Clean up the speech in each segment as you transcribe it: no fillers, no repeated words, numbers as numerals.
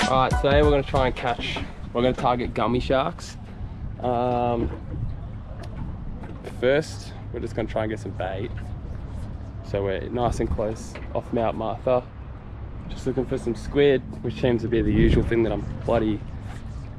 Alright, today we're going to try and catch, we're going to target gummy sharks. First, we're just going to try and get some bait. So we're nice and close off Mount Martha. Just looking for some squid, which seems to be the usual thing that I'm bloody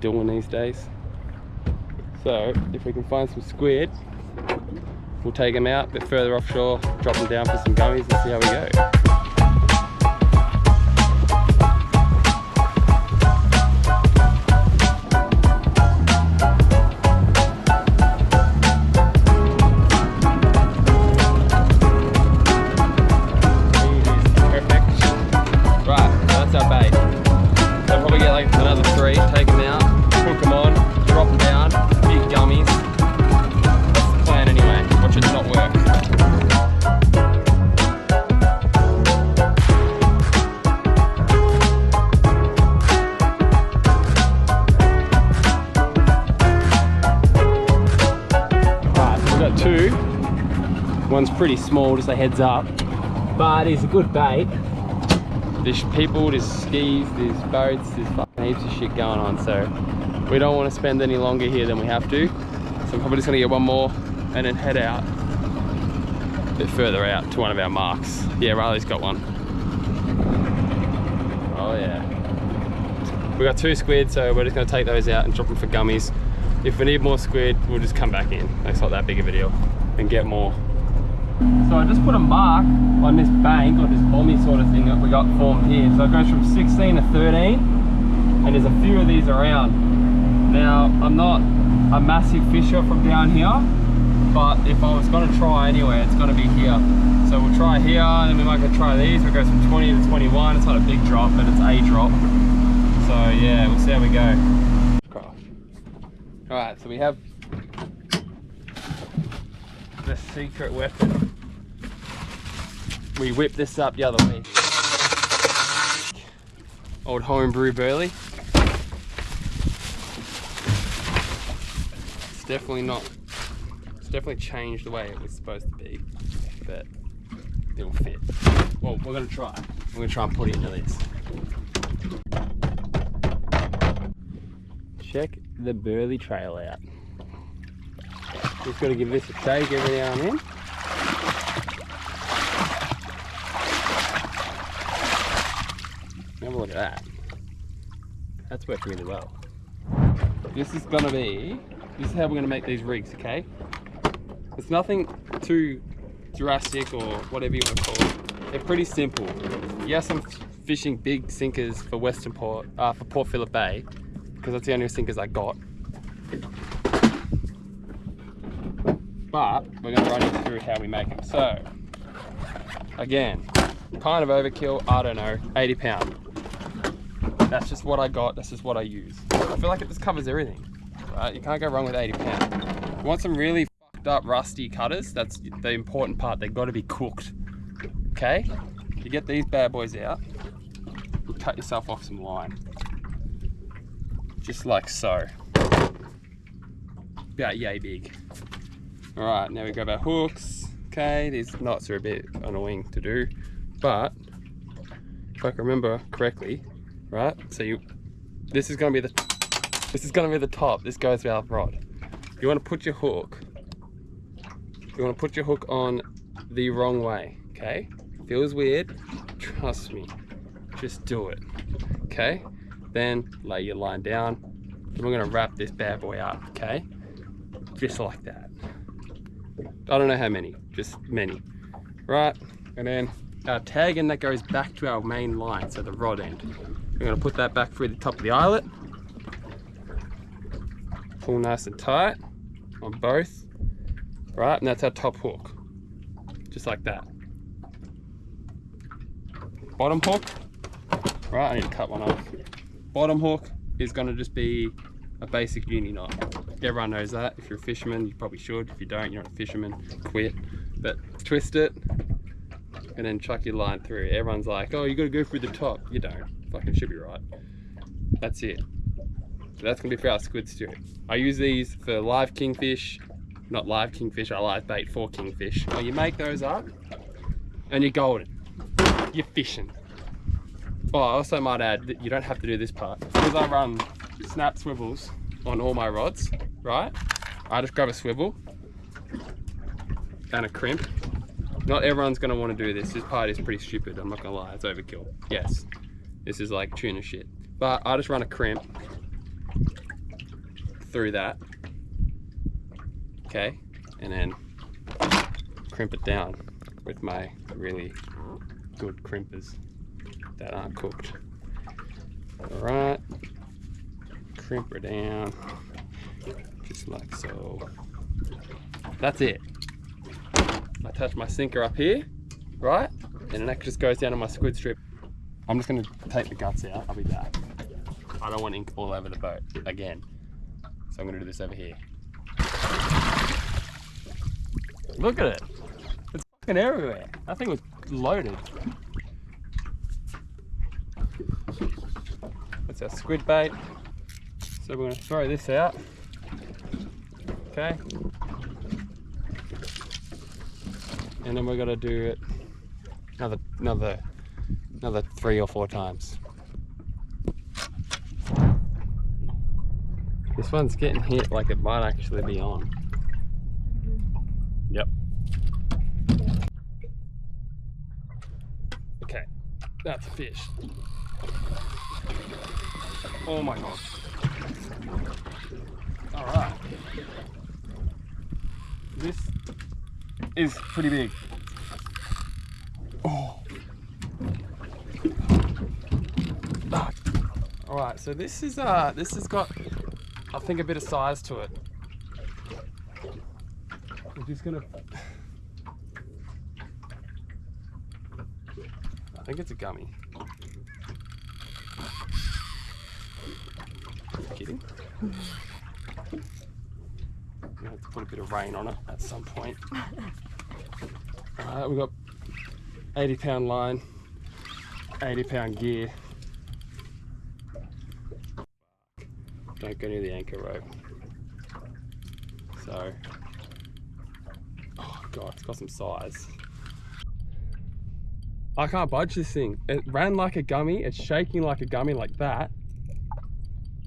doing these days. So if we can find some squid, we'll take them out a bit further offshore, drop them down for some gummies and see how we go. One's pretty small, just a heads up, but it's a good bait. There's people, there's skis, there's boats, there's fucking heaps of shit going on, so we don't want to spend any longer here than we have to. So I'm probably just gonna get one more and then head out a bit further out to one of our marks. Yeah, Riley's got one. Oh yeah. We got 2 squid, so we're just gonna take those out and drop them for gummies. If we need more squid, we'll just come back in. It's not that big of a deal, and get more. So I just put a mark on this bank, or this bommy sort of thing that we got formed here. So it goes from 16 to 13, and there's a few of these around. Now, I'm not a massive fisher from down here, but if I was going to try anywhere, it's going to be here. So we'll try here, and then we might go try these. We'll go from 20 to 21. It's not a big drop, but it's a drop. So yeah, we'll see how we go. Alright, so we have the secret weapon. We whipped this up the other week. Old homebrew burley. It's definitely changed the way it was supposed to be, but it'll fit. Well, we're gonna try. We're gonna try and put it into this. Check the burley trail out. Just got to give this a shake every now and then. Have a look at that. That's worked really well. This is how we're going to make these rigs, okay? It's nothing too drastic or whatever you want to call it. They're pretty simple. Yes, I'm fishing big sinkers for Western Port, for Port Phillip Bay, because that's the only sinkers I got. But we're going to run you through how we make them. So, again, kind of overkill, I don't know, 80 pound. That's just what I got, that's just what I use. I feel like it just covers everything, right? You can't go wrong with 80 pound. You want some really fucked up rusty cutters, that's the important part, they've got to be cooked, okay? You get these bad boys out, you cut yourself off some line. Just like so. About yay big. Alright, now we grab our hooks. Okay, these knots are a bit annoying to do, but if I can remember correctly, right? So this is gonna be the top. This goes to our rod. You want to put your hook. You want to put your hook on the wrong way. Okay, feels weird. Trust me. Just do it. Okay. Then lay your line down. Then we're gonna wrap this bad boy up. Okay, just like that. I don't know how many, just many. Right, and then our tag end that goes back to our main line, so the rod end. We're gonna put that back through the top of the eyelet. Pull nice and tight on both. Right, and that's our top hook. Just like that. Bottom hook, right, I need to cut one off. Bottom hook is gonna just be a basic uni knot. Everyone knows that. If you're a fisherman, you probably should. If you don't, you're not a fisherman, quit. But twist it and then chuck your line through. Everyone's like, oh, you gotta go through the top. You don't. Fucking should be right. That's it. So that's gonna be for our squid stew. I use these for live kingfish, not live kingfish, I live bait for kingfish. Well, you make those up and you're golden. You're fishing. Oh, I also might add that you don't have to do this part. Because I run snap swivels on all my rods, right? I just grab a swivel and a crimp. Not everyone's gonna want to do this. This part is pretty stupid, I'm not gonna lie, it's overkill. Yes, this is like tuna shit. But I just run a crimp through that, okay? And then crimp it down with my really good crimpers that aren't cooked. All right, crimp her down, just like so. That's it. I touch my sinker up here, right? And then that just goes down on my squid strip. I'm just gonna take the guts out, I'll be back. I don't want ink all over the boat again. So I'm gonna do this over here. Look at it. It's fucking everywhere. That thing was loaded. That's our squid bait. So we're gonna throw this out. Okay. And then we're gonna do it another 3 or 4 times. This one's getting hit like it might actually be on. Yep. Okay, that's a fish. Oh my god. Alright. This is pretty big. Oh. Alright, so this has got, I think, a bit of size to it. I'm just gonna, I think it's a gummy. Kidding? I'm gonna have to put a bit of rain on it at some point. Alright, we've got 80-pound line, 80-pound gear. Don't go near the anchor rope. So, oh god, it's got some size. I can't budge this thing. It ran like a gummy, it's shaking like a gummy like that.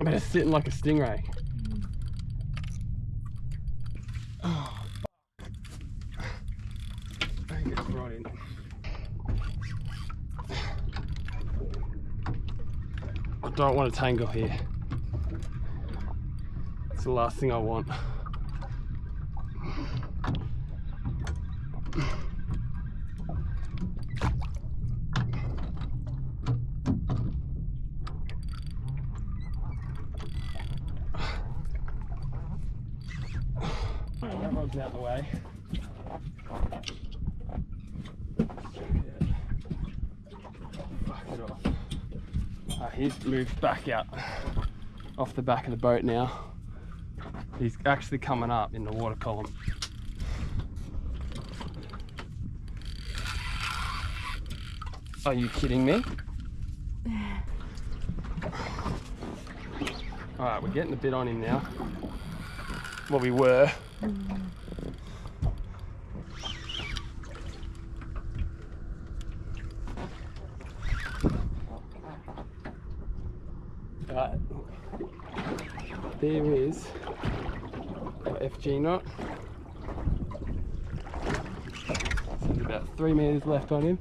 But it's sitting like a stingray. Oh, I think it's right in. I don't want to tangle here. It's the last thing I want. That rod's out of the way. Fuck it off. He's moved back out off the back of the boat now. He's actually coming up in the water column. Are you kidding me? Alright, we're getting a bit on him now. Well, we were. Alright. There is our FG knot. So there's about 3 meters left on him.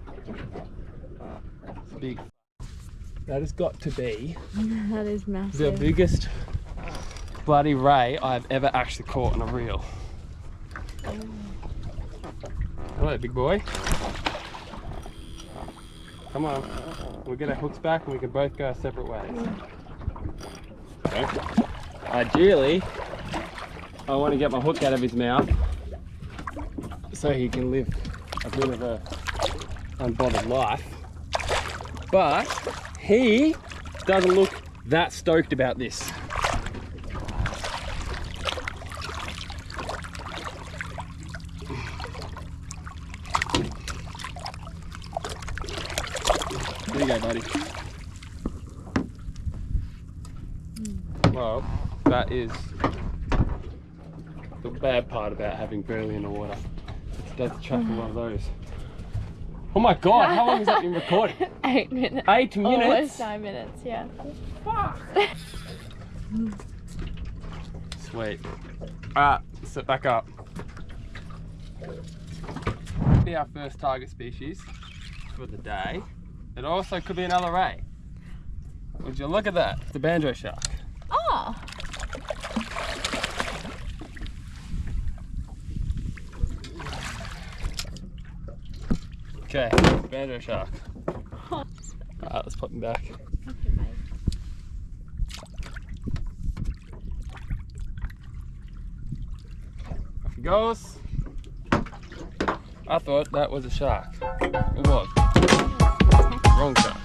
It's big. That has got to be that is massive. The biggest bloody ray I've ever actually caught on a reel. Hello, big boy. Come on. We'll get our hooks back and we can both go our separate ways. Okay. Ideally, I want to get my hook out of his mouth so he can live a bit of a unbothered life. But he doesn't look that stoked about this. There you go, buddy. Well, that is the bad part about having burley in the water. It does attract a lot of those. Oh my god, how long has that been recording? 8 minutes. 8 minutes? Almost 9 minutes, yeah. Fuck. Sweet. Alright, sit back up. Could be our first target species for the day. It also could be another ray. Would you look at that? It's a banjo shark. Oh! Okay, banjo shark. Alright, let's put him back. Okay, bye. Off he goes. I thought that was a shark. It was. Wrong shark.